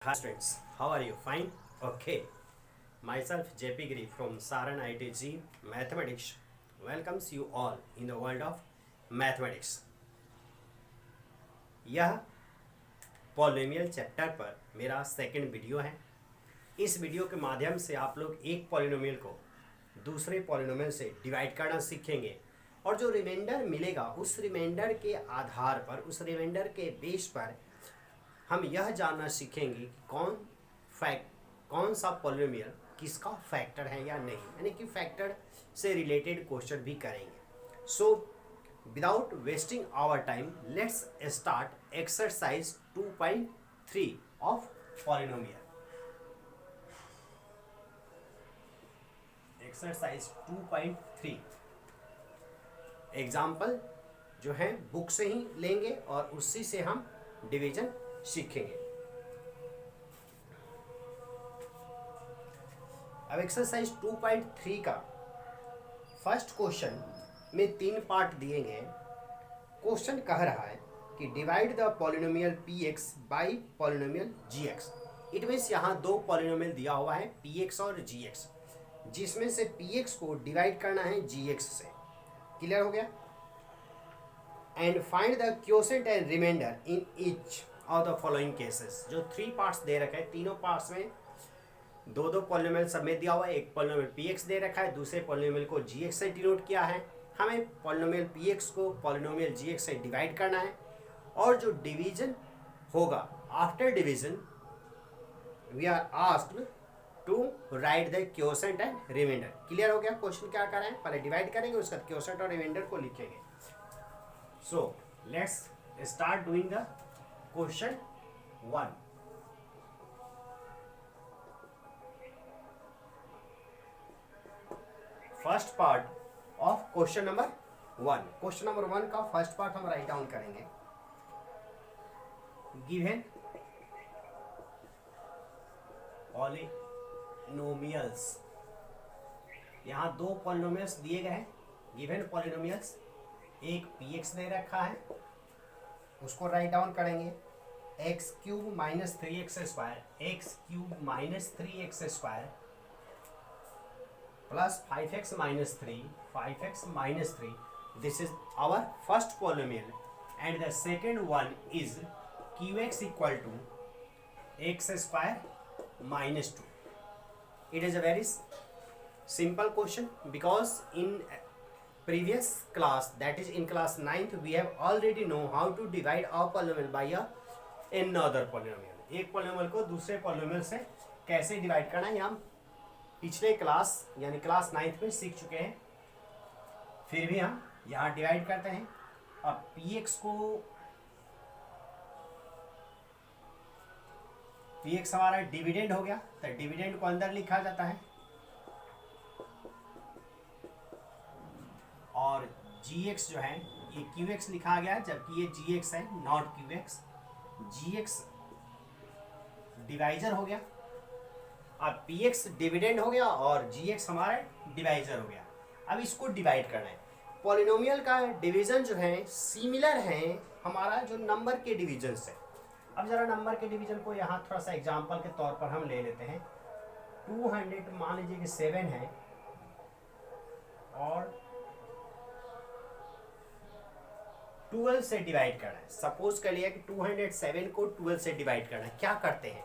Hi students, how are you? Fine? Okay. Myself JP Giri from Saran ITG Mathematics welcomes you all in the world of mathematics. यह polynomial chapter पर मेरा second video है। इस video के माध्यम से आप लोग एक पॉलिनोमियल को दूसरे पॉलिनोमियल से डिवाइड करना सीखेंगे और जो रिमाइंडर मिलेगा उस रिमाइंडर के आधार पर, उस रिमाइंडर के बेस पर हम यह जानना सीखेंगे कि कौन सा पॉलिनोमियल किसका फैक्टर है या नहीं, यानी कि फैक्टर से रिलेटेड क्वेश्चन भी करेंगे। So without wasting our time let's start exercise 2.3 of polynomial. Exercise 2.3 example जो है बुक से ही लेंगे और उसी से हम डिवीजन सीखेंगे। अब एक्सरसाइज 2.3 का फर्स्ट क्वेश्चन में 3 पार्ट दिए गए। क्वेश्चन कह रहा है कि divide the polynomial px by polynomial gx। It means यहाँ दो पॉलिनोमियल दिया हुआ है px और gx, जिसमें से px को डिवाइड करना है gx से। क्लियर हो गया? And find the quotient and remainder in each of the following cases. जो 3 पार्ट्स दे रखे हैं, तीनों पार्ट्स में दो पॉलिनोमियल सब में दिया हुआ है। एक पॉलिनोमियल px दे रखा है, दूसरे पॉलिनोमियल को gx से डिनोट किया है। हमें पॉलिनोमियल px को पॉलिनोमियल gx से डिवाइड करना है और जो डिवीजन होगा after division we are asked to write the quotient and remainder. Clear हो गया? क्वेश्चन क्या कर रहे हैं, पहले डिवाइड करेंगे, उसका क्वोशिएंट और रिमाइंडर को लिखेंगे। So let's start doing the question 1। First part of question number 1। Question number 1 का फर्स्ट पार्ट हम राइट डाउन करेंगे। गिवन पॉलिनोमियल्स, यहाँ दो पॉलिनोमियल्स दिए गए हैं। गिवन पॉलिनोमियल्स, एक px दे रखा है, उसको राइट डाउन करेंगे। X cube minus 3x square, x cube minus 3x square plus 5x minus 3, 5x minus 3। This is our first polynomial and the second one is qx equal to x square minus 2। It is a very simple question because in previous class, that is in class 9th, we have already know how to divide our polynomial by another polynomial। एक polynomial को दूसरे polynomial से कैसे divide करना है हम पिछले class यानी क्लास 9th में सीख चुके हैं। फिर भी हम यहाँ डिवाइड करते हैं। अब px हमारा डिविडेंड हो गया, तो डिविडेंड को अंदर लिखा जाता है और gx जो है ये qx लिखा गया है, जबकि ये gx है, नॉट qx। gx डिवाइजर हो गया। अब px डिविडेंड हो गया और gx हमारा डिवाइजर हो गया। अब इसको डिवाइड करना है। पॉलिनोमियल का डिवीजन जो है सिमिलर है हमारा जो नंबर के डिवीजन से। अब जरा नंबर के डिवीजन को यहाँ थोड़ा सा एग्जांपल के तौर पर हम ले लेते हैं। 200 मान लीजिए कि 7 है और 12 से डिवाइड करना है। सपोज कर लिया कि 207 को 12 से डिवाइड करना है। क्या करते हैं,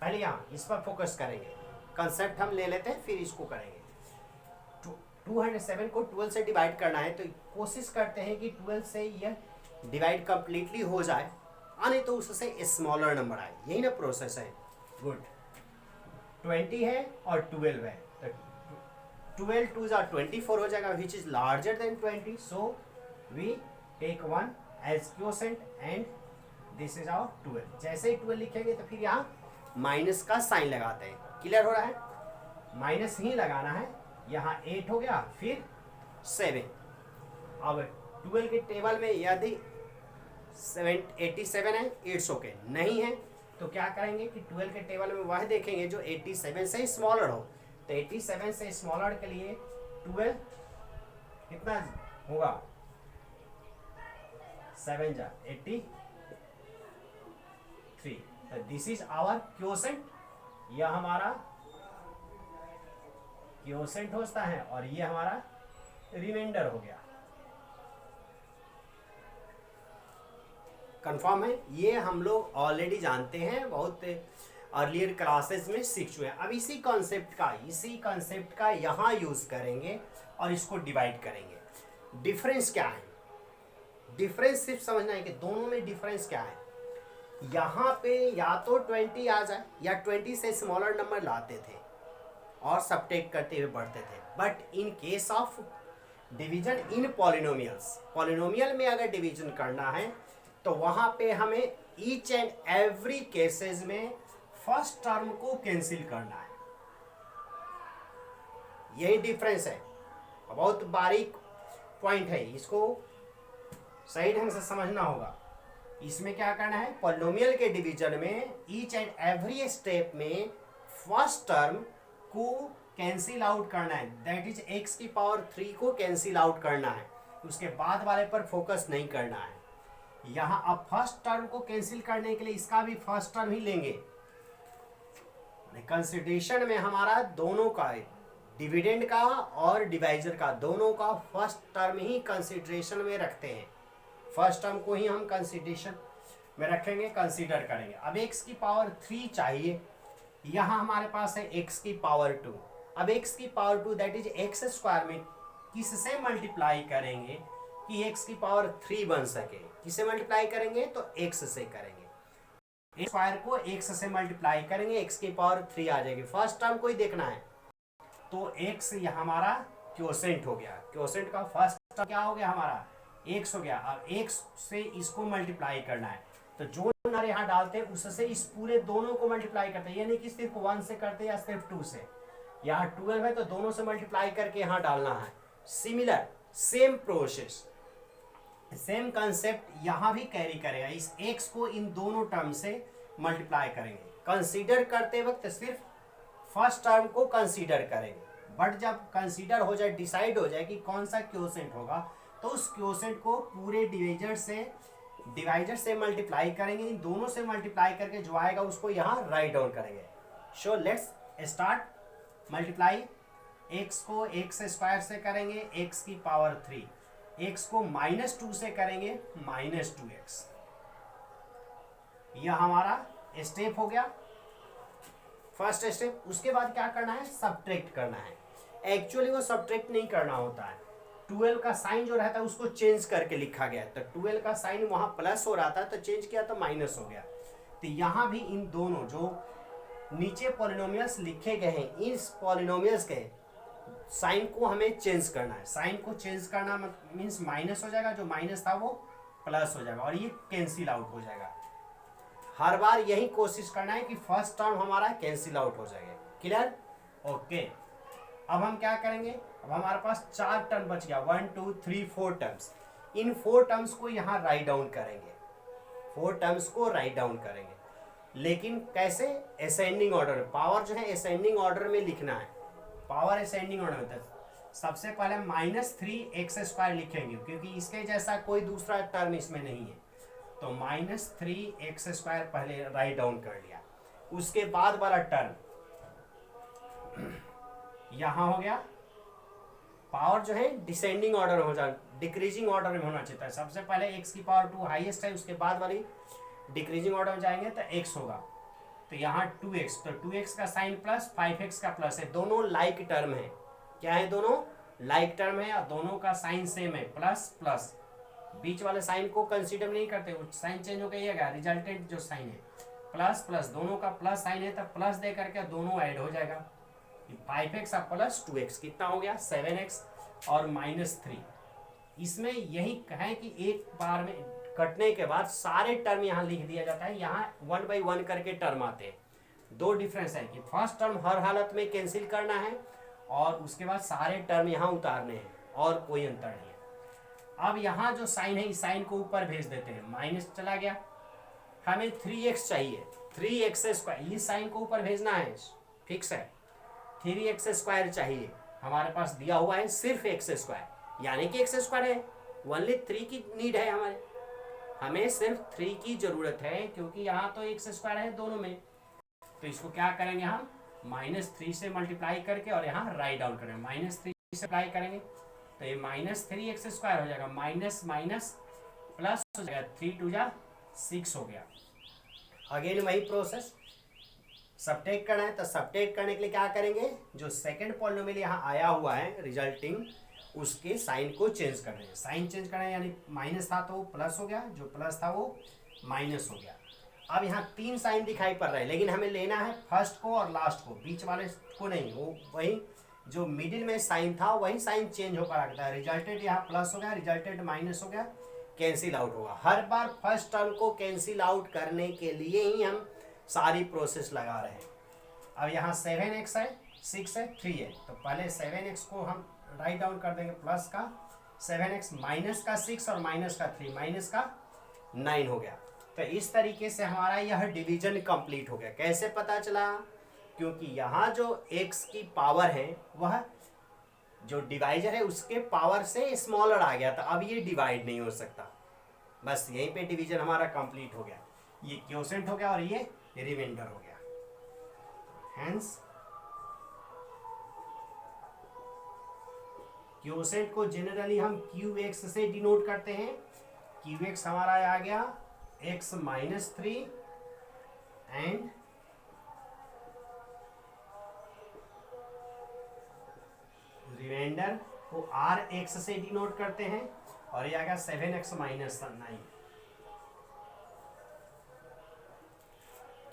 पहले यहाँ इस पर फोकस करेंगे, कंसेप्ट हम ले लेते हैं, फिर इसको करेंगे। 207 को 12 से डिवाइड करना है तो कोशिश करते हैं कि 12 से यह डिवाइड कंप्लीटली हो जाए, नहीं तो उससे स्मॉलर नंबर आए। यही ना प्रोसेस है। गुड। 20 है और 12 है, तो 12 2 जा 24 हो जाएगा, which is larger than 20। So we take 1 as quotient and this is our 12। जैसे ही 12 लिखेंगे तो फिर यहाँ माइनस का साइन लगाते हैं। क्लियर हो रहा है? माइनस ही लगाना है। यहाँ 8 हो गया, फिर 7। अब 12 के टेबल में यदि 87 है, इट्स ओके। नहीं है तो क्या करेंगे कि 12 के टेबल में वह देखेंगे जो 87 से स्मॉलर हो। तो 87 से स्मॉलर के लिए 12 कितना होगा, 7 जा 83। दिस इज आवर क्वोशेंट, यह हमारा क्वोशेंट होता है और ये हमारा रिमाइंडर हो गया। कंफर्म है? ये हम लोग ऑलरेडी जानते हैं, बहुत अर्लियर क्लासेस में सीख चुके हैं। अब इसी कॉन्सेप्ट का यहाँ यूज करेंगे और इसको डिवाइड करेंगे। डिफरेंस क्या है? डिफरेंस सिर्फ समझना है कि दोनों में डिफरेंस क्या है। यहाँ पे या तो 20 आ जाए या 20 से स्मॉलर नंबर लाते थे और सबट्रैक्ट करते हुए बढ़ते थे। But in case of division in polynomial में अगर डिवीजन करना है तो वहाँ पे हमें ईच एंड एवरी केसेस में फर्स्ट टर्म को कैंसिल करना है। यही डिफरेंस है, बहुत बारीक पॉइंट है, इसको सही ढंग से समझना होगा। इसमें क्या करना है, पॉलिनोमियल के डिवीजन में ईच एंड एवरी स्टेप में फर्स्ट टर्म को कैंसिल आउट करना है, दैट इज एक्स की पावर 3 को कैंसिल आउट करना है, उसके बाद वाले पर फोकस नहीं करना है। यहाँ अब फर्स्ट टर्म को कैंसिल करने के लिए इसका भी फर्स्ट टर्म ही लेंगे। कंसिडरेशन में हमारा दोनों का, डिविडेंड का और डिवाइजर का, दोनों का फर्स्ट टर्म ही कंसिडरेशन में रखते हैं। फर्स्ट टर्म को ही हम कंसिडरेशन में रखेंगे, कंसीडर करेंगे। अब x की पावर 3 चाहिए, यहाँ हमारे पास है x की पावर 2। अब x की power 2 that is x square में किससे मल्टीप्लाई करेंगे कि x की पावर 3 बन सके? किससे मल्टीप्लाई करेंगे? तो x से करेंगे। एक्स स्क्वायर को x से मल्टीप्लाई करेंगे, x की पावर 3 आ जाएगी। फर्स्ट टर्म को ही देखना है, तो x यहाँ हमारा क्वोशेंट हो गया। क्वोशेंट का फर्स्ट टर्म क्या हो गया हमारा? x हो गया। अब x से इसको मल्टीप्लाई करना है, तो जो नंबर यहाँ डालते हैं उससे इस पूरे दोनों को मल्टीप्लाई करते हैं, यानी कि सिर्फ 1 से करते हैं या सिर्फ 2 से। यहाँ 12 है तो दोनों से मल्टीप्लाई करके यहाँ डालना है। Similar same process, same concept यहाँ भी कैरी करेगा। इस x को इन दोनों टर्म से मल्टीप्लाई करेंगे। कंसीडर करते वक्त सिर्फ फर्स्ट टर्म को कंसीडर करेंगे, बट जब कंसीडर हो जाए, डिसाइड हो जाए कि कौन सा क्वोशेंट होगा, तो उस क्वोशेंट को पूरे डिवाइजर से मल्टीप्लाई करेंगे। इन दोनों से मल्टीप्लाई करके जो आएगा उसको यहाँ राइट डाउन करेंगे। सो लेट्स स्टार्ट। मल्टीप्लाई x को x स्क्वायर से करेंगे, x की पावर 3, x को -2 से करेंगे, -2x। यह हमारा स्टेप हो गया, फर्स्ट स्टेप। उसके बाद क्या करना है? सब्ट्रैक्ट करना है। एक्चुअली वो सब्ट्रैक्ट नहीं करना होता है, 12 का साइन जो रहता है उसको चेंज करके लिखा गया। तो 12 का साइन वहां प्लस हो रहा था तो चेंज किया तो माइनस हो गया। तो यहाँ भी इन दोनों जो नीचे पॉलिनोमियल्स लिखे गए हैं, इस पॉलिनोमियल्स के साइन को हमें चेंज करना है। साइन को चेंज करना मीन्स माइनस हो जाएगा, जो माइनस था वो प्लस हो जाएगा और ये कैंसिल आउट हो जाएगा। हर बार यही कोशिश करना है कि फर्स्ट टर्म हमारा कैंसिल आउट हो जाएगा। क्लियर? ओके। अब हम क्या करेंगे? अब हमारे पास 4 टर्म बच गया, 1 2 3 4 टर्म्स। इन 4 टर्म्स को यहाँ राइट डाउन करेंगे, 4 टर्म्स को राइट डाउन करेंगे। लेकिन कैसे? Ascending order. पावर जो है असेंडिंग ऑर्डर में लिखना है। पावर असेंडिंग ऑर्डर में सबसे पहले -3x² लिखेंगे, क्योंकि इसके जैसा कोई दूसरा टर्म इसमें नहीं है। तो -3x² पहले राइट डाउन कर लिया। उसके बाद वाला टर्म यहां हो गया। पावर जो है डिसेंडिंग ऑर्डर हो जाए, डिक्रीजिंग ऑर्डर में होना चाहिए। सबसे पहले x की पावर 2 हाईएस्ट है, उसके बाद वाली डिक्रीजिंग ऑर्डर में जाएंगे तो x होगा। तो यहाँ 2x, तो 2x का साइन प्लस 5x का प्लस है, दोनों लाइक टर्म है। क्या है? दोनों लाइक टर्म है और दोनों का साइन सेम है, प्लस प्लस। बीच वाले साइन को कंसीडर नहीं करते, वो साइन चेंज हो गया, रिजल्टेंट जो साइन है प्लस प्लस, दोनों का प्लस साइन है तो प्लस दे करके दोनों ऐड हो जाएगा। 5x और प्लस 2x कितना हो गया? 7x और -3। इसमें यही है कि एक बार में कटने के बाद सारे टर्म यहाँ लिख दिया जाता है। यहाँ 1 by 1 करके टर्म आते हैं। 2 डिफरेंस है कि फर्स्ट टर्म हर हालत में कैंसिल करना है और उसके बाद सारे टर्म यहाँ उतारने हैं, और कोई अंतर नहीं है। अब यहाँ जो साइन है इस साइन को ऊपर भेज देते हैं, माइनस चला गया। हमें 3x चाहिए, 3x², इस साइन को ऊपर भेजना है, फिक्स है। 3x² चाहिए, हमारे पास दिया हुआ है सिर्फ x², यानी कि x² है, ओनली 3 की नीड है हमारे। हमें सिर्फ 3 की जरूरत है, क्योंकि यहाँ तो एक्स स्क्वायर है दोनों में। तो इसको क्या करेंगे हम, -3 से मल्टीप्लाई करके और यहाँ राइट डाउन करेंगे, -3 से अप्लाई करेंगे तो ये -3x² हो जाएगा, माइनस माइनस प्लस हो जाएगा, 3 2 जा 6 हो गया। अगेन वही प्रोसेस, सबट्रैक्ट करना है तो सबट्रैक्ट करने के लिए क्या करेंगे, जो सेकंड पॉलिनोमियल यहाँ आया हुआ है रिजल्टिंग, उसके साइन को चेंज कर रहे हैं। साइन चेंज करना है, यानी माइनस था तो वो प्लस हो गया, जो प्लस था वो माइनस हो गया। अब यहाँ 3 साइन दिखाई पड़ रहा है, लेकिन हमें लेना है फर्स्ट को और लास्ट को, बीच वाले को नहीं। वो वही जो मिडिल में साइन था वही साइन चेंज होकर आता है। रिजल्टेड यहाँ प्लस हो गया, रिजल्टेड माइनस हो गया, कैंसिल आउट होगा। हर बार फर्स्ट टर्म को कैंसिल आउट करने के लिए ही हम सारी प्रोसेस लगा रहे हैं। अब यहाँ 7x है, 6 है, 3 है, तो पहले 7x को हम राइट डाउन कर देंगे, प्लस का 7x माइनस का 6 और माइनस का 3 माइनस का 9 हो गया। तो इस तरीके से हमारा यह डिवीजन कंप्लीट हो गया। कैसे पता चला, क्योंकि यहाँ जो x की पावर है वह जो डिवाइजर है उसके पावर से स्मॉलर आ गया था, अब ये डिवाइड नहीं हो सकता। बस यहीं पे डिवीजन हमारा कंप्लीट हो गया। ये क्वोशेंट हो गया और ये रिमाइंडर हो गया। हेंस क्वोशेंट को जनरली हम QX से डिनोट करते हैं। QX हमारा आ गया x -3 एंड रिमाइंडर को RX से डिनोट करते हैं, और ये आ गया 7x -9।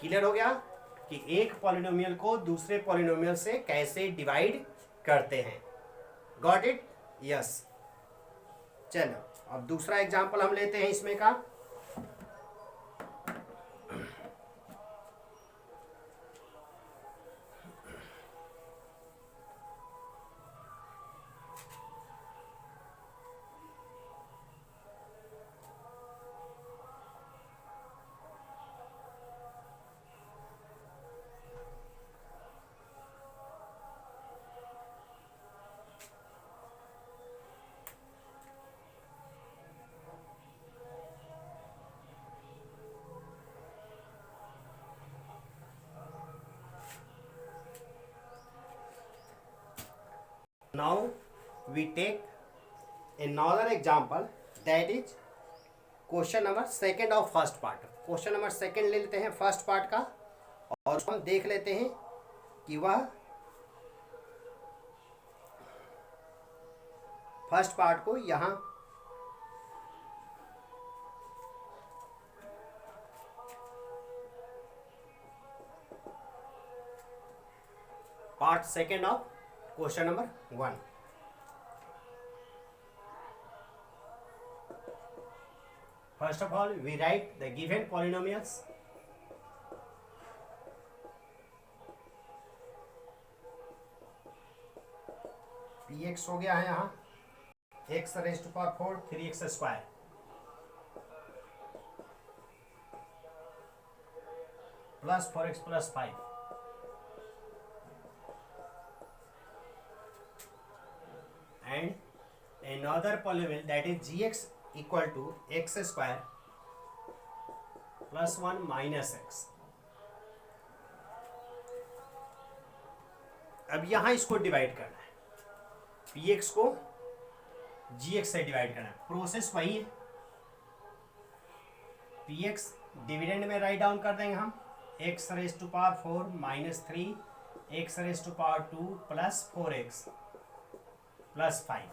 क्लियर हो गया कि एक पॉलिनोमियल को दूसरे पॉलिनोमियल से कैसे डिवाइड करते हैं। Got it? यस। चलो अब दूसरा एग्जांपल हम लेते हैं इसमें का। Now we take another example, that is question number second of first part. Question number second ले लेते हैं फर्स्ट पार्ट का, और हम देख लेते हैं कि वह फर्स्ट पार्ट को यहाँ part second of question number 1। First of all, we write the given polynomials. Px हो गया है यहाँ x⁻⁴ 3x² plus 4x + 5 and another polynomial that is gx equal to x² + 1 - x। अब यहां इसको डिवाइड करना है, px को gx से डिवाइड करना है। प्रोसेस वही है, px डिविडेंड में राइट डाउन कर देंगे हम, x⁻⁴ - 3 x⁻² + 4x + 5।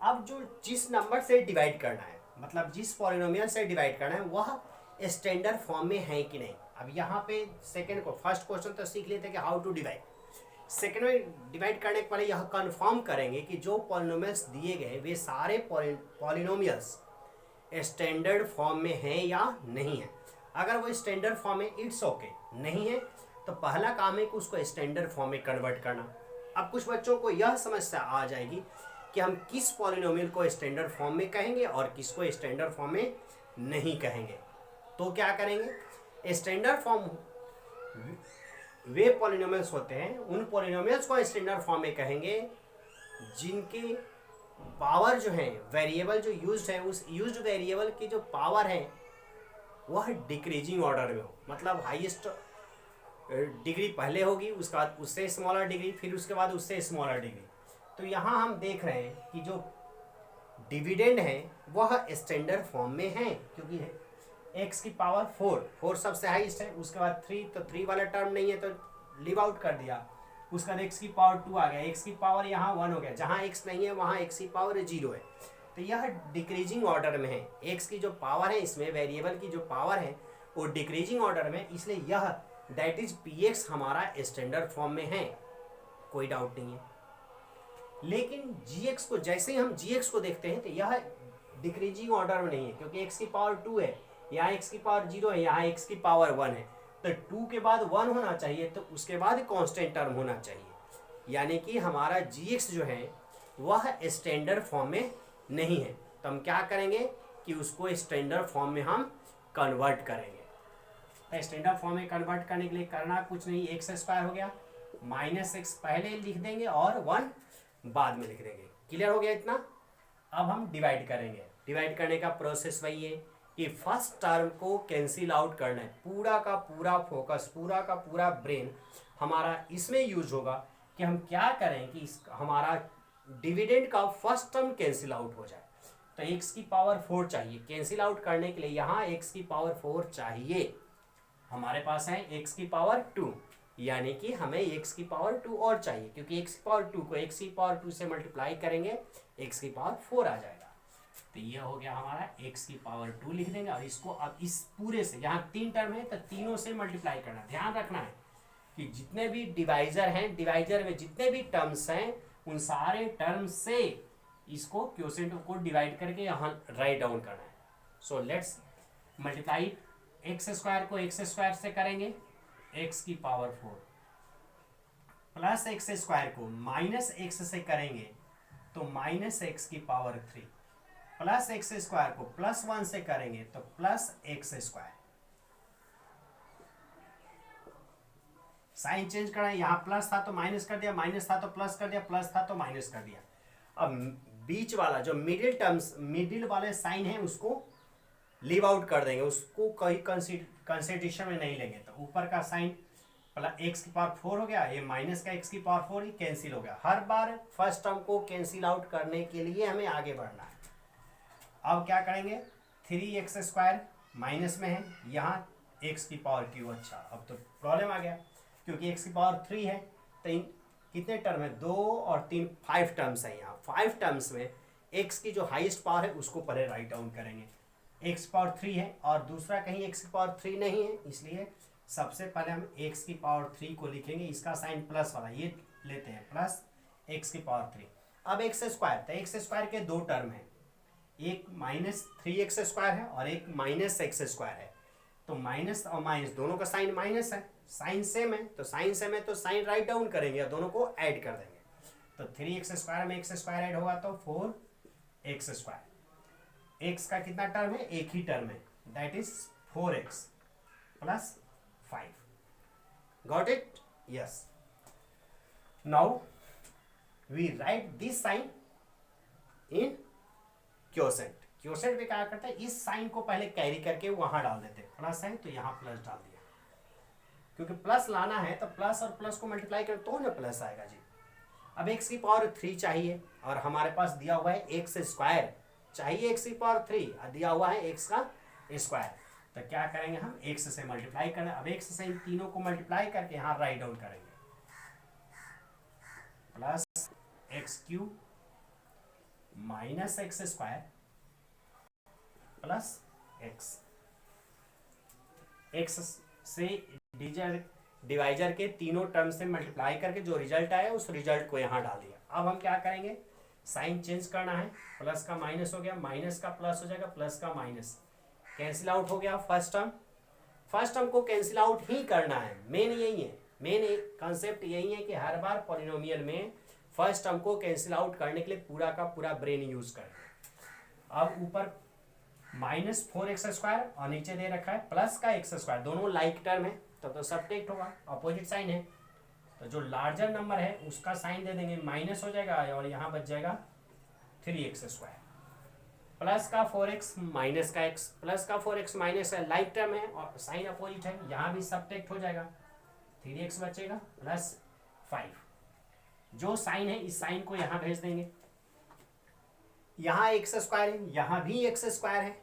अब जो जिस नंबर से डिवाइड करना है, मतलब जिस पॉलिनोमियल से डिवाइड करना है, वह स्टैंडर्ड फॉर्म में है कि नहीं। अब यहाँ पे सेकंड को, फर्स्ट क्वेश्चन तो सीख लेते हैं कि हाउ टू डिवाइड। सेकंड में डिवाइड करने के पहले यह कंफर्म करेंगे कि जो पॉलिनोमियल्स दिए गए वे सारे पॉलिनोमियल्स स्टैंडर्ड फॉर्म में हैं या नहीं है। अगर वो स्टैंडर्ड फॉर्म में इट्स ओके, नहीं है तो पहला काम है कि उसको स्टैंडर्ड फॉर्म में कन्वर्ट करना। अब कुछ बच्चों को यह समस्या आ जाएगी कि हम किस पॉलिनोमियल को स्टैंडर्ड फॉर्म में कहेंगे और किसको स्टैंडर्ड फॉर्म में नहीं कहेंगे। तो क्या करेंगे, स्टैंडर्ड फॉर्म वे पॉलिनोमियल्स होते हैं, उन पॉलिनोमियल्स को स्टैंडर्ड फॉर्म में कहेंगे जिनके पावर जो है, वेरिएबल जो यूज्ड है, उस यूज्ड वेरिएबल की जो पावर है वह डिक्रीजिंग ऑर्डर में हो, मतलब हाईएस्ट डिग्री पहले होगी, उसके बाद उससे स्मॉलर डिग्री, फिर उसके बाद उससे स्मॉलर डिग्री। तो यहाँ हम देख रहे हैं कि जो डिविडेंड है वह स्टैंडर्ड फॉर्म में है, क्योंकि एक्स की पावर 4 सबसे हाईएस्ट है, उसके बाद 3, तो 3 वाला टर्म नहीं है तो लीव आउट कर दिया। उसके बाद एक्स की पावर 2 आ गया, एक्स की पावर यहाँ 1 हो गया, जहाँ एक्स नहीं है वहाँ एक्स की पावर 0 है। तो यह डिक्रीजिंग ऑर्डर में है, एक्स की जो पावर है इसमें, वेरिएबल की जो पावर है वो डिक्रीजिंग ऑर्डर में, इसलिए यह दैट इज पी एक्स हमारा स्टैंडर्ड फॉर्म में है, कोई डाउट नहीं है। लेकिन जी एक्स को, जैसे ही हम जी एक्स को देखते हैं तो यह डिक्रीजिंग ऑर्डर में नहीं है, क्योंकि एक्स की पावर 2 है, यहाँ एक्स की पावर 0 है, यहाँ एक्स की पावर 1 है। तो 2 के बाद 1 होना चाहिए, तो उसके बाद कांस्टेंट टर्म होना चाहिए, यानी कि हमारा जी एक्स जो है वह स्टैंडर्ड फॉर्म में नहीं है। तो हम क्या करेंगे कि उसको स्टैंडर्ड फॉर्म में हम कन्वर्ट करेंगे। तो स्टैंडर्ड फॉर्म में कन्वर्ट करने के लिए करना कुछ नहीं, एक्स स्क्वायर हो गया, माइनस एक्स पहले लिख देंगे और 1 बाद में लिख देंगे। क्लियर हो गया इतना? अब हम डिवाइड करेंगे। डिवाइड करने का प्रोसेस वही है कि फर्स्ट टर्म को कैंसिल आउट करना है, पूरा का पूरा फोकस, पूरा का पूरा ब्रेन हमारा इसमें यूज होगा कि हम क्या करें कि हमारा डिविडेंड का फर्स्ट टर्म कैंसिल आउट हो जाए। तो एक्स की पावर 4 चाहिए, कैंसिल आउट करने के लिए यहाँ एक्स की पावर 4 चाहिए, हमारे पास है एक्स की पावर 2, यानी कि हमें एक्स की पावर 2 और चाहिए, क्योंकि एक्स की पावर 2 को एक्स की पावर 2 से मल्टीप्लाई करेंगे, एक्स की पावर 4 आ जाएगा। तो ये हो गया हमारा एक्स की पावर 2 लिख देंगे, और इसको अब इस पूरे से, यहाँ 3 टर्म है तो तीनों से मल्टीप्लाई करना। ध्यान रखना है कि जितने भी डिवाइजर हैं, डिवाइजर में जितने भी टर्म्स हैं, उन सारे टर्म से इसको क्वोशिएंट को डिवाइड करके यहाँ राइट डाउन करना है। So let's multiply, x square को एक्स स्क्वायर से करेंगे, एक्स की पावर 4, प्लस एक्स स्क्वायर को माइनस एक्स से करेंगे तो माइनस एक्स की पावर 3, प्लस एक्स स्क्वायर को प्लस 1 से करेंगे तो plus x square. Sign change करें, यहाँ प्लस था तो माइनस कर दिया, माइनस था तो प्लस कर दिया, प्लस था तो माइनस कर दिया। अब बीच वाला जो मिडिल टर्म्स, मिडिल वाले साइन है उसको लीव आउट कर देंगे, उसको कोई कंसिडरेशन में नहीं लेंगे। तो ऊपर का साइन प्लस एक्स की पावर 4 हो गया, ये माइनस का एक्स की पावर 4 ही कैंसिल हो गया। हर बार फर्स्ट टर्म को कैंसिल आउट करने के लिए हमें आगे बढ़ना है। अब क्या करेंगे, 3x स्क्वायर माइनस में है, यहाँ एक्स की पावर क्यू, अच्छा अब तो प्रॉब्लम आ गया, क्योंकि एक्स की पावर 3 है तो इन कितने टर्म है, 2 और 3, 5 टर्म्स है। यहाँ 5 टर्म्स में एक्स की जो हाईएस्ट पावर है उसको पहले राइट डाउन करेंगे। एक्स पावर 3 है और दूसरा कहीं एक्स की पावर 3 नहीं है, इसलिए सबसे पहले हम एक्स की पावर 3 को लिखेंगे, इसका साइन प्लस वाला ये लेते हैं, प्लस एक्स की पावर 3। अब एक्स स्क्वायर, तो एक्स स्क्वायर के 2 टर्म है, एक माइनस 3x स्क्वायर है और एक माइनस एक्स स्क्वायर है। तो माइनस और माइनस दोनों का साइन माइनस है, साइन सेम है, तो साइन सेम है तो साइन राइट डाउन करेंगे और दोनों को ऐड कर देंगे। तो 3x स्क्वायर में एक्स स्क्वायर ऐड होगा तो 4x स्क्वायर। एक्स का कितना टर्म है, एक ही टर्म है, that is 4x plus 5। Got it? Yes. Now we write this sign in quotient. Quotient में क्या करते हैं, इस साइन को पहले कैरी करके वहां डाल देते हैं, प्लस है तो यहाँ प्लस डाल दिया, क्योंकि प्लस लाना है तो प्लस और प्लस को मल्टीप्लाई कर तो ना प्लस आएगा जी। अब एक्स की पावर 3 चाहिए और हमारे पास दिया हुआ है एक्स स्क्वायर चाहिए, एक्स की पावर 3 और दिया हुआ है एक्स का स्क्वायर। तो क्या करेंगे हम, एक्स से मल्टीप्लाई करें। अब एक्स से इन तीनों को मल्टीप्लाई करके यहाँ राइट डाउन करेंगे, plus x cube minus x square plus x. X से डिवाइजर के तीनों टर्म से मल्टीप्लाई करके जो रिजल्ट आया उस रिजल्ट को यहाँ डाल दिया। अब हम क्या करेंगे, साइन चेंज करना है, प्लस का माइनस हो गया, माइनस का प्लस हो जाएगा, प्लस का माइनस कैंसिल आउट हो गया। फर्स्ट टर्म को कैंसिल आउट ही करना है, मेन यही है, मेन कॉन्सेप्ट यही है कि हर बार पॉलिनोमियल में फर्स्ट टर्म को कैंसिल आउट करने के लिए पूरा का पूरा ब्रेन यूज करना। अब ऊपर माइनस 4x स्क्वायर और नीचे दे रखा है प्लस का एक्स स्क्वायर, दोनों लाइक टर्म है तो सब्ट्रैक्ट होगा, अपोजिट साइन है, तो जो लार्जर नंबर है उसका साइन दे देंगे, माइनस हो जाएगा और यहाँ बच जाएगा 3x² प्लस का 4x माइनस का x, प्लस का 4x माइनस का लाइक टर्म है और साइन अपोजिट है, यहाँ भी सब्ट्रैक्ट हो जाएगा, 3x बचेगा प्लस 5। जो साइन है इस साइन को यहाँ भेज देंगे, यहाँ x² है, यहाँ भी x² है,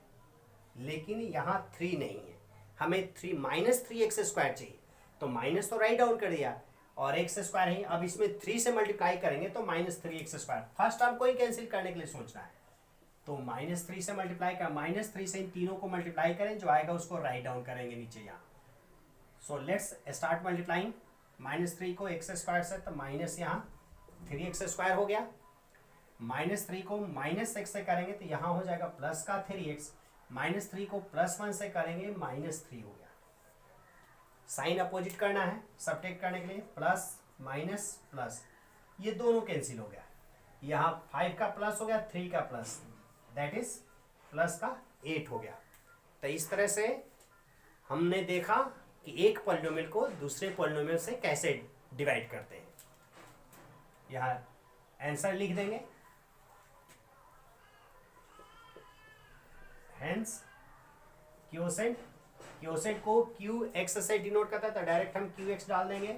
लेकिन यहाँ 3 नहीं है, हमें 3 माइनस 3x² चाहिए, तो माइनस तो राइट डाउन कर दिया और x² है, अब इसमें 3 से मल्टीप्लाई करेंगे तो माइनस 3x²। फर्स्ट टर्म को ही कैंसिल करने के लिए सोचना है, तो माइनस 3 से मल्टीप्लाई कर, माइनस 3 से इन तीनों को मल्टीप्लाई करें, जो आएगा उसको राइट डाउन करेंगे नीचे यहाँ। सो लेट्स स्टार्ट मल्टीप्लाइंग, माइनस 3 को x² से, तो माइनस यहाँ 3x² हो गया, माइनस 3 को माइनस x से करेंगे तो यहाँ हो जाएगा प्लस का 3x, माइनस 3 को प्लस 1 से करेंगे माइनस 3 हो गया। साइन अपोजिट करना है सब्ट्रैक्ट करने के लिए, प्लस माइनस प्लस, ये दोनों कैंसिल हो गया, यहाँ 5 का प्लस हो गया, 3 का प्लस, दैट इज प्लस का 8 हो गया। तो इस तरह से हमने देखा कि एक पॉलिनोमियल को दूसरे पॉलिनोमियल से कैसे डिवाइड करते हैं। यहाँ आंसर लिख देंगे, हेंस क्वोशेंट, क्वोशेंट को QX से डिनोट करता है तो डायरेक्ट हम QX डाल देंगे,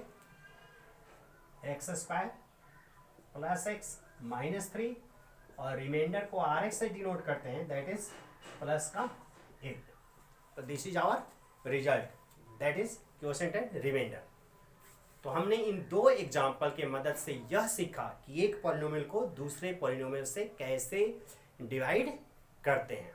x² प्लस x माइनस 3, और रिमाइंडर को RX से डिनोट करते हैं, दैट इज प्लस का 8। तो this is our result, that is quotient and remainder. तो हमने इन दो एग्जाम्पल के मदद से यह सीखा कि एक पॉलिनोमियल को दूसरे पॉलिनोमियल से कैसे डिवाइड करते हैं।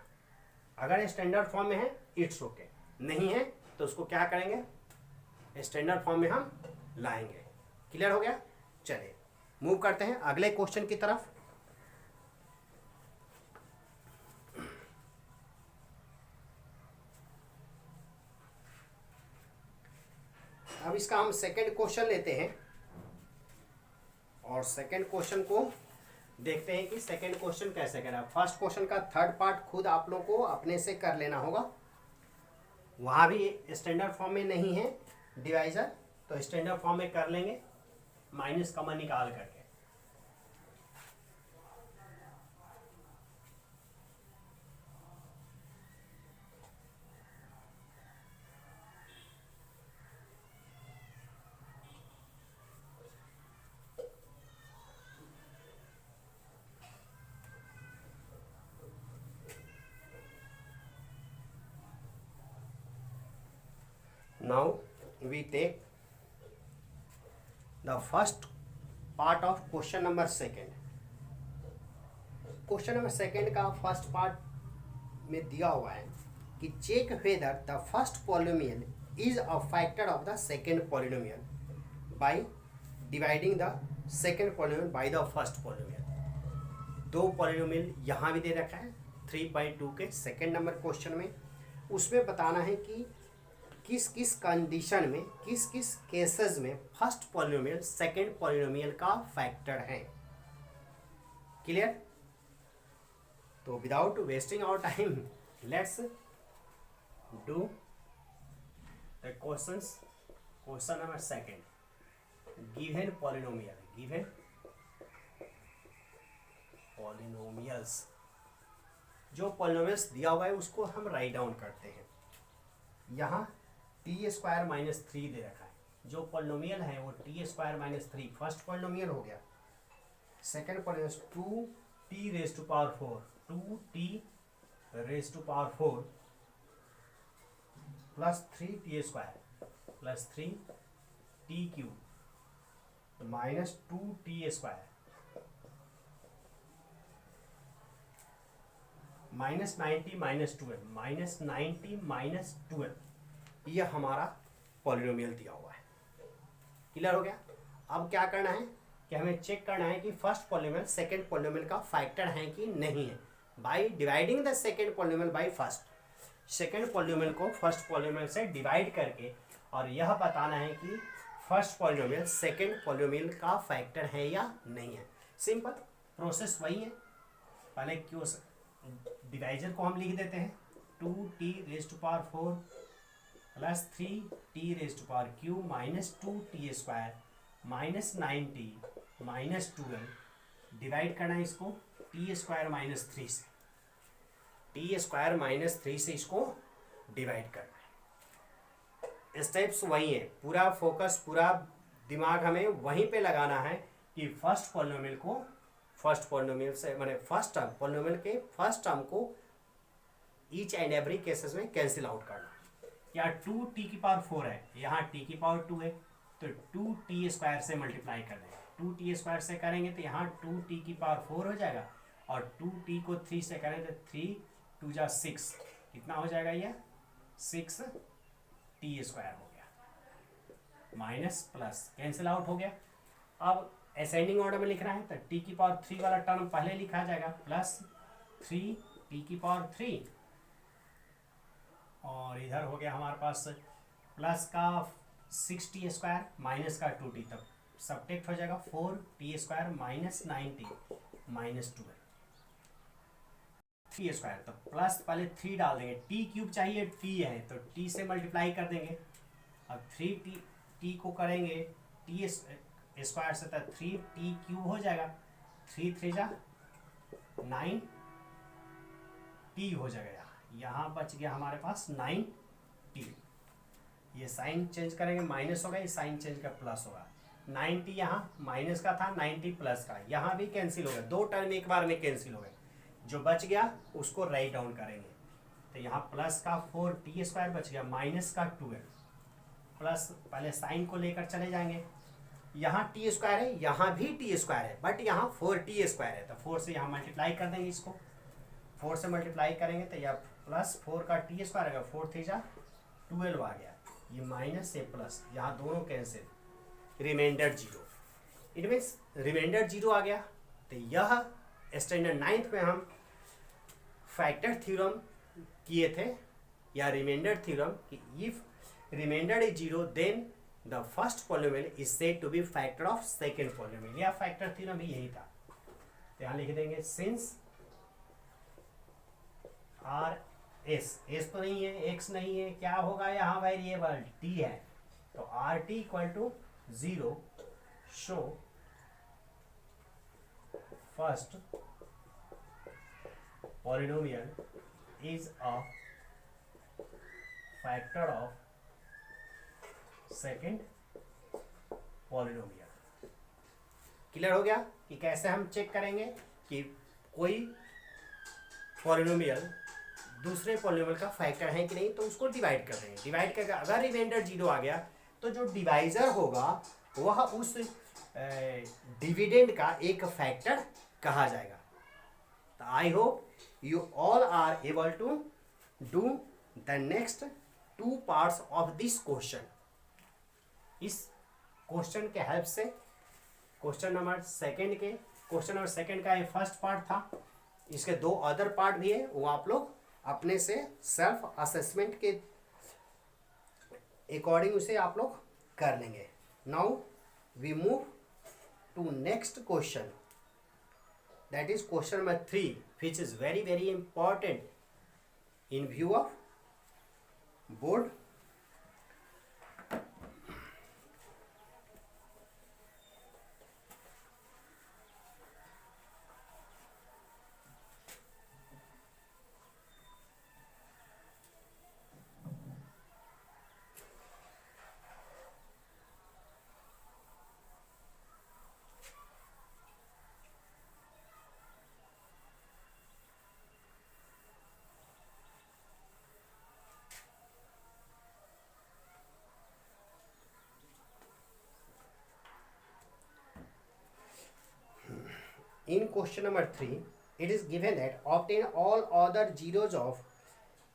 अगर स्टैंडर्ड फॉर्म में है इट्स ओके, नहीं है तो उसको क्या करेंगे, स्टैंडर्ड फॉर्म में हम लाएंगे। क्लियर हो गया? चलिए मूव करते हैं अगले क्वेश्चन की तरफ। अब इसका हम सेकंड क्वेश्चन लेते हैं और सेकंड क्वेश्चन को देखते हैं कि सेकंड क्वेश्चन कैसे करें। फर्स्ट क्वेश्चन का थर्ड पार्ट खुद आप लोग को अपने से कर लेना होगा, वहाँ भी स्टैंडर्ड फॉर्म में नहीं है डिवाइजर, तो स्टैंडर्ड फॉर्म में कर लेंगे माइनस कॉमन निकाल करके। Now we take the first part of question number second. Question number second का फर्स्ट पार्ट में दिया हुआ है कि check whether the first polynomial is a factor of the second polynomial by dividing the second polynomial by the first polynomial. दो polynomial यहाँ भी दे रखा है 3.2 के सेकंड नंबर क्वेश्चन में, उसमें बताना है कि किस किस कंडीशन में, किस किस केसेस में फर्स्ट पॉलिनोमियल सेकंड पॉलिनोमियल का फैक्टर है। क्लियर? तो without wasting our time let's do the questions. Question number second, given polynomial, given polynomials, जो पॉलिनोमियल्स दिया हुआ है उसको हम राइट डाउन करते हैं। यहाँ t² माइनस 3 दे रखा है, जो पॉलिनोमियल है वो t² माइनस 3 फर्स्ट पॉलिनोमियल हो गया। Second polynomial 2t raise to power 4, 2t raise to power 4 plus 3t² plus 3t³ minus 2t² minus 90 minus 12, minus 90 minus 12, यह हमारा पॉलिनोमियल दिया हुआ है। क्लियर हो गया? अब क्या करना है कि हमें चेक करना है कि फर्स्ट पॉलिनोमियल सेकंड पॉलिनोमियल का फैक्टर है कि नहीं है, bye dividing the second polynomial by first. Second polynomial को फर्स्ट पॉलिनोमियल से डिवाइड करके और यह बताना है कि फर्स्ट पॉलिनोमियल सेकंड पॉलिनोमियल का फैक्टर है या नहीं है। सिंपल प्रोसेस वही है, पहले क्यों डिवाइजर को हम लिख देते हैं 2t raise to power 4 plus 3t raise to power q minus 2t² minus 90 minus 12, divide करना है इसको टी स्क्वायर माइनस थ्री से, टी स्क्वायर माइनस थ्री से इसको डिवाइड करना है। स्टेप्स वही है, पूरा फोकस, पूरा दिमाग हमें वहीं पे लगाना है कि फर्स्ट पॉलिनोमियल को, फर्स्ट पॉलिनोमियल से मैंने फर्स्ट टर्म, पॉलिनोमियल के फर्स्ट टर्म को ईच एंड एवरी केसेस में कैंसिल आउट करना। या 2t⁴ है, यहाँ t⁴ है, तो 2t² से मल्टीप्लाई कर देंगे। 2t² से करेंगे तो यहाँ 2t⁴ हो जाएगा, और 2t को 3 से करें तो 3 2 जा 6, कितना हो जाएगा ये 6t² हो गया, माइनस प्लस कैंसिल आउट हो गया। अब असेंडिंग ऑर्डर में लिखना है तो t⁴ वाला टर्म पहले लिखा जाएगा, प्लस 3t⁴, और इधर हो गया हमारे पास प्लस का 6t² माइनस का 2t, तब सब्ट्रैक्ट हो जाएगा 4t² माइनस 9t माइनस 12, 3², तो प्लस पहले 3 डाल देंगे, t³ चाहिए, t है तो t से मल्टीप्लाई कर देंगे। अब 3t को करेंगे t² से तो 3t³ हो जाएगा, 3 3 जा 9t हो जाएगा। यहाँ बच गया हमारे पास 9t, ये साइन चेंज करेंगे, माइनस होगा, ये साइन चेंज का प्लस होगा। 9t यहाँ माइनस का था, 9t प्लस का, यहाँ भी कैंसिल हो गया, दो टर्म एक बार में कैंसिल हो गए। जो बच गया उसको राइट डाउन करेंगे, तो यहाँ प्लस का 4t² बच गया, माइनस का 12, प्लस पहले साइन को लेकर चले जाएंगे, यहाँ t² है, यहाँ भी t² है, बट यहाँ 4t² है, तो 4 से यहाँ मल्टीप्लाई कर देंगे, इसको 4 से मल्टीप्लाई करेंगे तो यह प्लस 4 का t² आएगा, 4 3 जा 12 आ गया, ये माइनस से प्लस, यहाँ दोनों cancel, remainder 0, it means remainder 0 आ गया। तो यह स्टैंडर्ड 9th में हम फैक्टर थ्योरम किए थे, या रिमाइंडर थ्योरम, कि if remainder is 0 then the first polynomial is said to be factor of second polynomial, या फैक्टर थ्योरम ही यही था। तो यहाँ लिख देंगे सिंस आर एस तो नहीं है, एक्स नहीं है, क्या होगा यहाँ वेरिएबल टी है, तो r t equal to 0 show first polynomial is a factor of second polynomial. Clear हो गया कि कैसे हम चेक करेंगे कि कोई पॉलिनोमियल दूसरे पॉलिनोमियल का फैक्टर है कि नहीं, तो उसको डिवाइड कर देंगे। डिवाइड करके अगर रिमाइंडर 0 आ गया तो जो डिवाइजर होगा वह उस डिविडेंड का एक फैक्टर कहा जाएगा। तो I hope you all are able to do the next 2 parts of this question. इस क्वेश्चन के हेल्प से क्वेश्चन नंबर सेकंड का ये फर्स्ट पार्ट था, इसके 2 अदर पार्ट भी है, वो आप लोग अपने से सेल्फ असेसमेंट के अकॉर्डिंग उसे आप लोग कर लेंगे। Now we move to next question, that is question number 3, which is very very important in view of board. In question number 3, it is given that obtain all other zeros of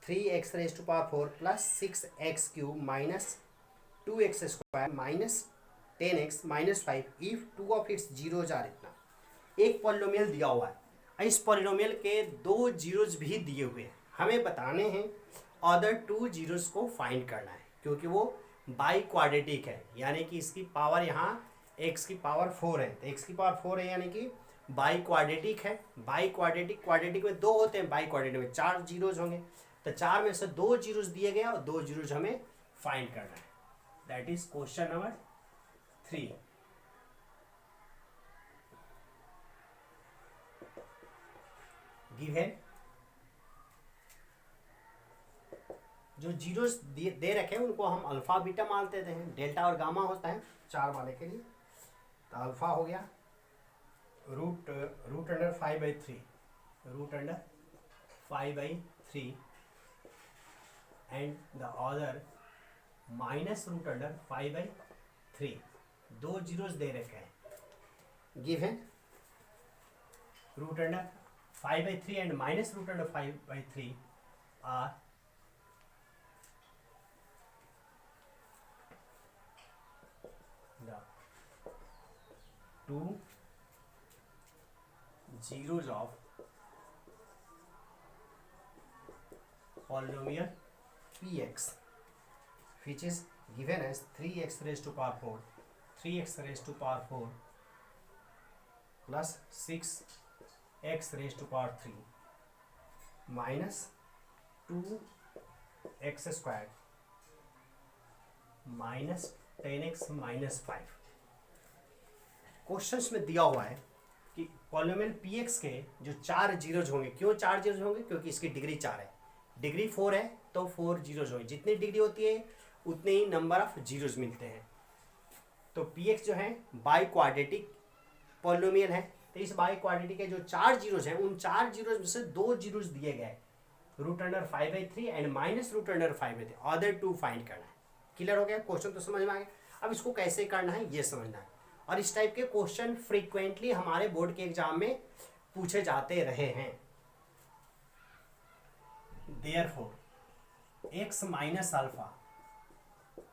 3x raised to power 4 plus 6x cube minus 2x square minus 10x minus 5 if 2 of its zeros are इतना। एक polynomial दिया हुआ है, इस polynomial के 2 zeros भी दिए हुए हैं, हमें बताने हैं अदर 2 जीरोज को फाइंड करना है, क्योंकि वो बाई क्वाड्रेटिक है, यानी कि इसकी पावर यहाँ x की पावर 4 है, तो x की पावर 4 है यानी कि बाई क्वाड्रेटिक है। बाई क्वाड्रेटिक में 2 होते हैं, बाई क्वाड्रेटिक में 4 जीरोज होंगे, तो 4 में से 2 जीरोज दिए गए और 2 जीरोज हमें फाइंड करना है। That is question number 3। Given जो जीरो दे रखे हैं उनको हम अल्फा बीटा मान लेते हैं, डेल्टा और गामा होता है 4 वाले के लिए। तो अल्फा हो गया root under 5/3, root under 5/3 and the other minus root under 5/3। दो जीरोस दे रखे हैं, given root under 5/3 and minus root under 5/3 are the two zeros of polynomial px which is given as 3x raised to power 4, 3x raised to power 4 plus 6x raised to power 3 minus 2x squared minus 10x minus 5। Questions में दिया हुआ है कि polynomial px के जो 4 zeros होंगे, क्यों 4 zeros होंगे? क्योंकि इसकी डिग्री 4 है, डिग्री 4 है तो 4 जीरोज होंगे। जितनी डिग्री होती है उतने ही नंबर ऑफ जीरोज मिलते हैं। तो px जो है बाई क्वाड्रेटिक पॉलिनोमियल है, तो इस बाई क्वाड्रेटिक के जो 4 जीरोज हैं उन 4 जीरोज में से 2 जीरोज दिए गए, root under 5/3 and minus root under 5/3, other 2 find करना है। क्लियर हो गया? क्वेश्चन तो समझ में आ गया। अब इसको कैसे करना है ये समझना है। और इस टाइप के क्वेश्चन फ्रीक्वेंटली हमारे बोर्ड के एग्जाम में पूछे जाते रहे हैं। Therefore x minus alpha,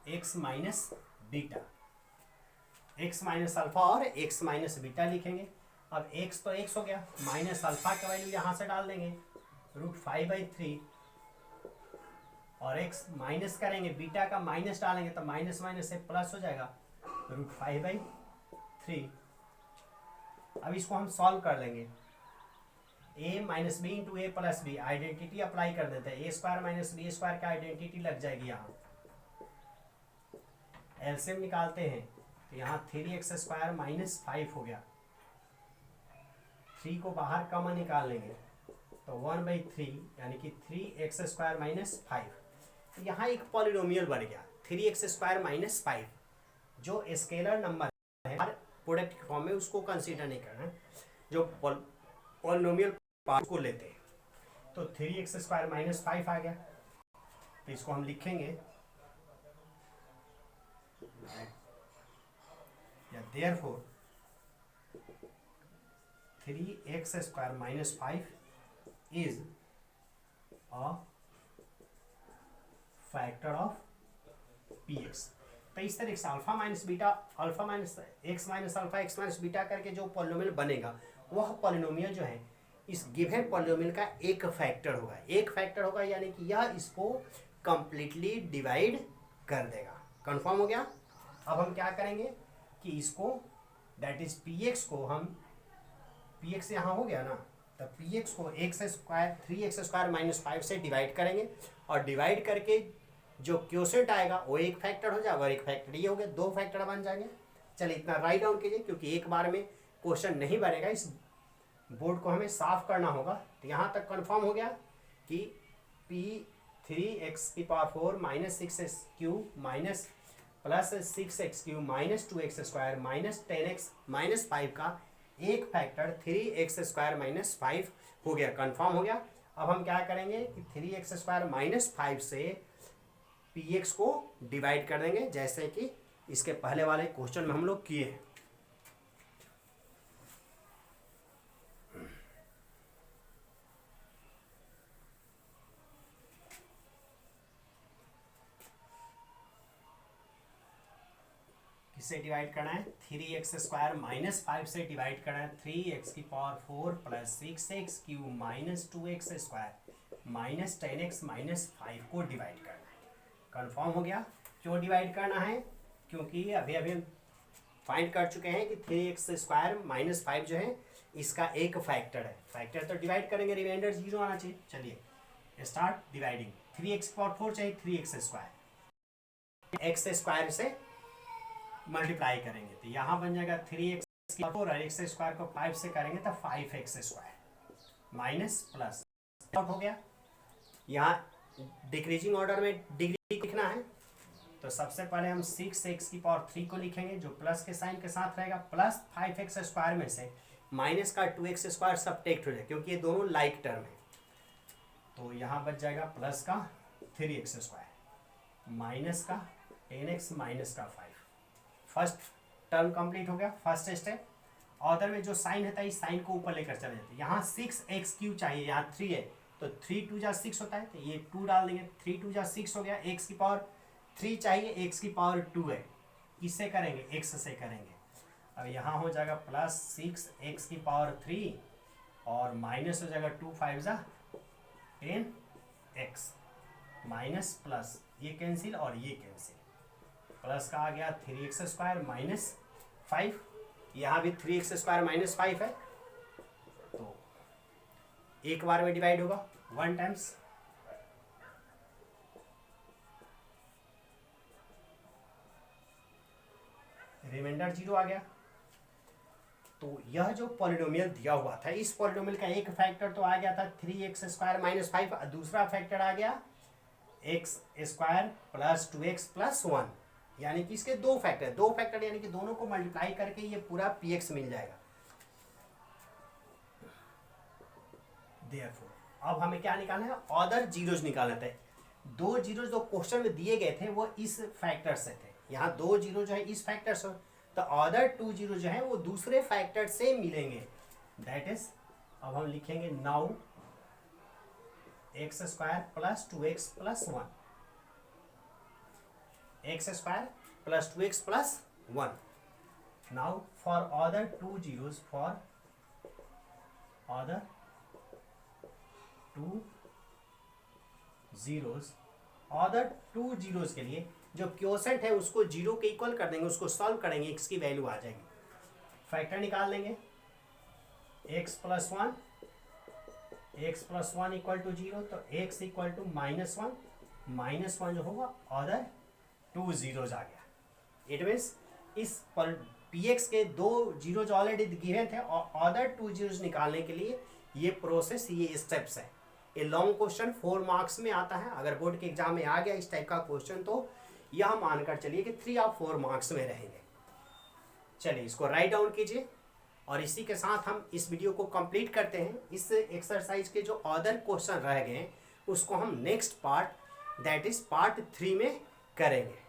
x minus beta, x minus alpha और x माइनस बीटा लिखेंगे। अब x तो x हो गया, माइनस अल्फा का वैल्यू यहां से डाल देंगे रूट 5/3 और x माइनस करेंगे, बीटा का माइनस डालेंगे तो माइनस माइनस से प्लस हो जाएगा रूट 5/3। अब इसको हम सॉल्व कर लेंगे, a minus b into a plus b, identity apply कर देते हैं, a square minus b square का आइडेंटिटी लग जाएगी। यहाँ एलसीएम निकालते हैं तो यहाँ 3x स्क्वायर माइनस 5 हो गया, 3 को बाहर कॉमन निकाल लेंगे तो 1/3 यानी कि 3x स्क्वायर माइनस 5। यहाँ एक पॉलिनोमियल बन गया 3x स्क्वायर माइनस 5, जो स्केलर नंबर है प्रोडक्ट के फॉर्म में उसको कंसीडर नहीं करना है, जो पॉलिनोमियल पार्ट को लेते हैं। तो 3x स्क्वायर माइनस 5 आ गया, तो इसको हम लिखेंगे या therefore 3x square minus 5 is a factor of px। तो इस तरीके से alpha minus beta, alpha minus x minus alpha, x minus beta करके जो पॉलिनोमियल बनेगा वह पॉलिनोमियल जो है इस गिवन पॉलिनोमियल का एक फैक्टर होगा। एक फैक्टर होगा यानी कि यह इसको कंप्लीटली डिवाइड कर देगा। कंफर्म हो गया? अब हम क्या करेंगे कि इसको दैट इज px को हम, px यहाँ हो गया ना, तो px को x square 3x square minus 5 से डिवाइड करेंगे और डिवाइड करके जो क्वोशेंट आएगा वो एक फैक्टर हो जाएगा और एक फैक्टर ये हो गया, 2 फैक्टर बन जाएंगे। चलिए इतना राइट डाउन कीजिए, क्योंकि एक बार में क्वेश्चन नहीं बनेगा, इस बोर्ड को हमें साफ करना होगा। तो यहाँ तक कंफर्म हो गया कि p3x की power 4 minus 6x³ minus plus 6x³ minus 2x square minus 10x minus 5 का एक फैक्टर 3x स्क्वायर माइनस 5 हो गया। कंफर्म हो गया? अब हम क्या करेंगे कि 3x स्क्वायर माइनस 5 से px को डिवाइड कर देंगे, जैसे कि इसके पहले वाले क्वेश्चन में हम लोग किए हैं। किससे डिवाइड करना है? 3x स्क्वायर माइनस 5 से डिवाइड करना है 3x की power 4 plus 6x³ minus 2x square minus 10x minus 5 को डिवाइड करना है। कंफर्म हो गया? क्यों डिवाइड करना है? क्योंकि अभी अभी हम फाइंड कर चुके हैं कि 3x स्क्वायर माइनस 5 जो है इसका एक फैक्टर है। फैक्टर तो डिवाइड करेंगे, रिमाइंडर 0 आना चाहिए। चलिए स्टार्ट डिवाइडिंग। 3x की पावर 4 चाहिए 3x स्क्वायर, x स्क्वायर से मल्टीप्लाई करेंगे तो यहाँ बन जाएगा 3x की पावर 4 और x स्क्वायर को 5 से करेंगे तो 5x square. Minus plus out हो गया। यहाँ डिक्रीजिंग ऑर्डर में डिग्री लिखना है, तो सबसे पहले हम 6x³ को लिखेंगे जो प्लस के साइन के साथ रहेगा, प्लस 5x² में से माइनस का 2x² सब्ट्रैक्ट हो जाए क्योंकि ये दोनों लाइक टर्म है, तो यहाँ बच जाएगा प्लस का 3x² माइनस का 10x माइनस का 5। फर्स्ट टर्म कंप्लीट हो गया, फर्स्ट स्टेप। ऑर्डर में जो साइन है इस साइन को ऊपर लेकर चले जाते हैं। यहाँ 6x³ चाहिए, यहाँ 3 है तो 3 2 जा 6 होता है, तो ये 2 डाल देंगे, 3 2 जा 6 हो गया। x³ चाहिए, x² है, किससे करेंगे, x से करेंगे। अब यहाँ हो जाएगा प्लस 6x³ और माइनस हो जाएगा 2 5 जा 10x माइनस प्लस ये कैंसिल और ये कैंसिल, प्लस का आ गया 3x² माइनस 5, यहाँ भी 3x² माइनस 5 है, तो एक बार में डिवाइड होगा 1 टाइम्स, रिमाइंडर 0 आ गया। तो यह जो पॉलिनोमियल दिया हुआ था, इस पॉलिनोमियल का एक फैक्टर तो आ गया था 3x² माइनस 5, दूसरा फैक्टर आ गया x² प्लस 2x प्लस 1, यानी कि इसके दो फैक्टर यानी कि दोनों को मल्टीप्लाई करके ये पूरा px मिल जाएगा। Therefore, अब हमें क्या निकालना है, ऑर्डर जीरोज निकालना था। दो जीरोज जो क्वेश्चन में दिए गए थे वो इस फैक्टर से थे, यहाँ 2 जीरो जो है इस फैक्टर से, तो ऑर्डर 2 जीरो जो है वो दूसरे फैक्टर से मिलेंगे। दैट इज, अब हम लिखेंगे now x² plus 2x plus 1, x² plus 2x plus 1। Now for order 2 zeros, for order 2 zeros, order 2 zeros के लिए जो क्वोशेंट है उसको 0 के इक्वल कर देंगे, उसको सॉल्व करेंगे, x की वैल्यू आ जाएगी, फैक्टर निकाल देंगे x प्लस 1 इक्वल टू 0, तो x इक्वल टू -1 जो होगा ऑर्डर 2 जीरोज आ गया। इट मीन्स इस px के 2 जीरोज ऑलरेडी गिवन थे, और ऑर्डर 2 जीरोज निकालने के लिए ये प्रोसेस, ये स्टेप्स है। ये लॉन्ग क्वेश्चन 4 मार्क्स में आता है, अगर बोर्ड के एग्जाम में आ गया इस टाइप का क्वेश्चन तो यह मानकर चलिए कि 3 और 4 मार्क्स में रहेंगे। चलिए इसको राइट डाउन कीजिए, और इसी के साथ हम इस वीडियो को कंप्लीट करते हैं। इस एक्सरसाइज के जो अदर क्वेश्चन रह गए उसको हम next part, that is part 3 में करेंगे।